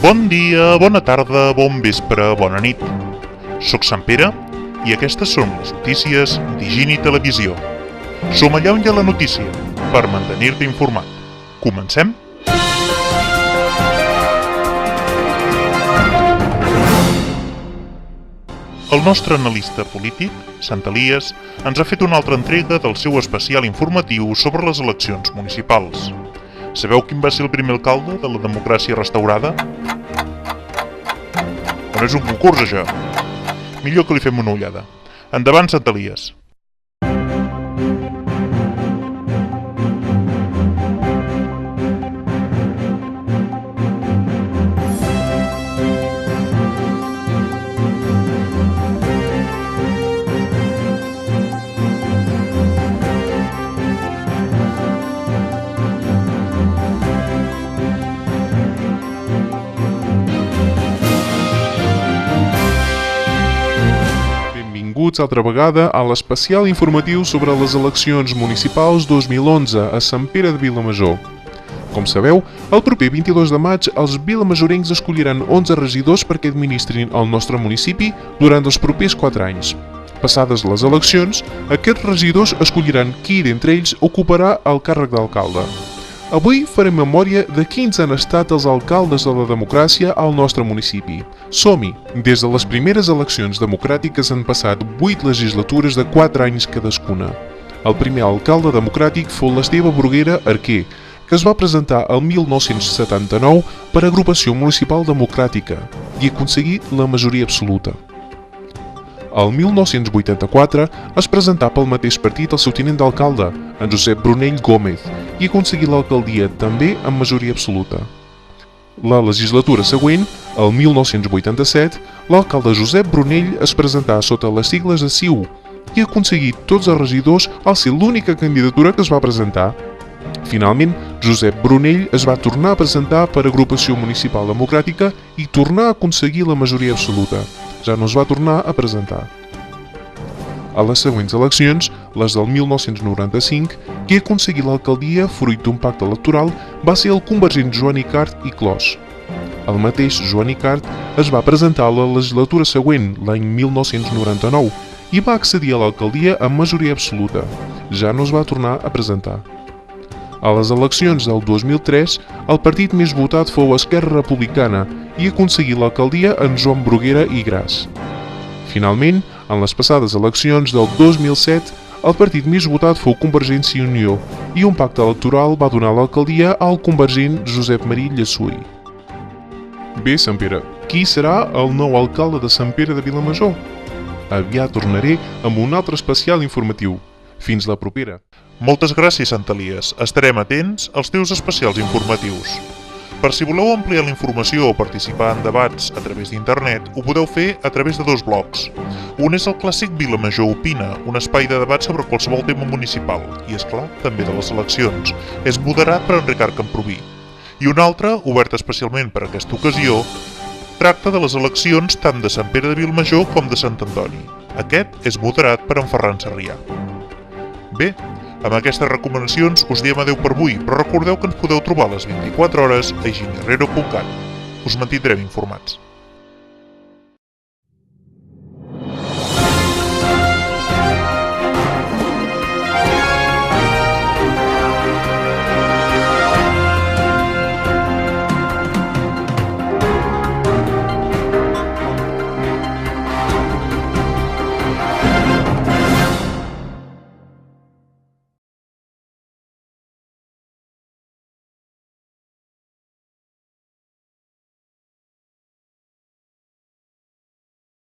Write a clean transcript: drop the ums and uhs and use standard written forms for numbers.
Bon dia, bona tarda, bon vespre, bona nit. Soc Sant Pere i aquestes són les notícies d'Higini Televisió. Som allà on hi ha la notícia, per mantenir-te informat. Comencem? El nostre analista polític, Sant Elies, ens ha fet una altra entrega del seu especial informatiu sobre les eleccions municipals. Sabeu quin va ser el primer alcalde de la democràcia restaurada? On és un concurs, això? Millor que li fem una ullada. Endavant, Sant Elies. Benvinguts altra vegada a l'especial informatiu sobre les eleccions municipals 2011 a Sant Pere de Vilamajor. Com sabeu, el proper 22 de maig els vilamajorrencs escolliran 11 regidors perquè administrin el nostre municipi durant els propers 4 anys. Passades les eleccions, aquests regidors escolliran qui d'entre ells ocuparà el càrrec d'alcalde. Avui farem memòria de quins han estat els alcaldes de la democràcia al nostre municipi. Som-hi! Des de les primeres eleccions democràtiques han passat 8 legislatures de 4 anys cadascuna. El primer alcalde democràtic fou l'Esteve Bruguera Arquer, que es va presentar el 1979 per Agrupació Municipal Democràtica i aconseguí la majoria absoluta. El 1984 es presentà pel mateix partit el seu tinent d'alcalde, en Josep Brunell Gómez, i aconseguí l'alcaldia també amb majoria absoluta. La legislatura següent, el 1987, l'alcalde Josep Brunell es presentà sota les sigles de CiU i aconseguí tots els regidors al ser l'única candidatura que es va presentar. Finalment, Josep Brunell es va tornar a presentar per Agrupació Municipal Democràtica i tornar a aconseguir la majoria absoluta. Ja no es va tornar a presentar. A les següents eleccions, les del 1995, qui aconseguí l'alcaldia fruit d'un pacte electoral va ser el convergent Joan Icart i Clos. El mateix Joan Icart es va presentar a la legislatura següent, l'any 1999, i va accedir a l'alcaldia amb majoria absoluta. Ja no es va tornar a presentar. A les eleccions del 2003, el partit més votat fou Esquerra Republicana i aconseguí l'alcaldia en Joan Bruguera i Gras. Finalment, en les passades eleccions del 2007, el partit més votat fou Convergència i Unió i un pacte electoral va donar l'alcaldia al convergent Josep Marí Llessui. Bé, Sant Pere, qui serà el nou alcalde de Sant Pere de Vilamajor? Aviat tornaré amb un altre especial informatiu. Fins la propera. Moltes gràcies, Sant Elies. Estarem atents als teus especials informatius. Per si voleu ampliar la informació o participar en debats a través d'internet, ho podeu fer a través de 2 blogs. Un és el clàssic Vilamajor Opina, un espai de debat sobre qualsevol tema municipal, i, esclar, també de les eleccions. És moderat per en Ricard Camproví. I un altre, obert especialment per aquesta ocasió, tracta de les eleccions tant de Sant Pere de Vilamajor com de Sant Antoni. Aquest és moderat per en Ferran Sarrià. Bé, amb aquestes recomanacions us diem adeu per avui, però recordeu que ens podeu trobar a les 24 hores a higiniherrero.cat. Us mantindrem informats.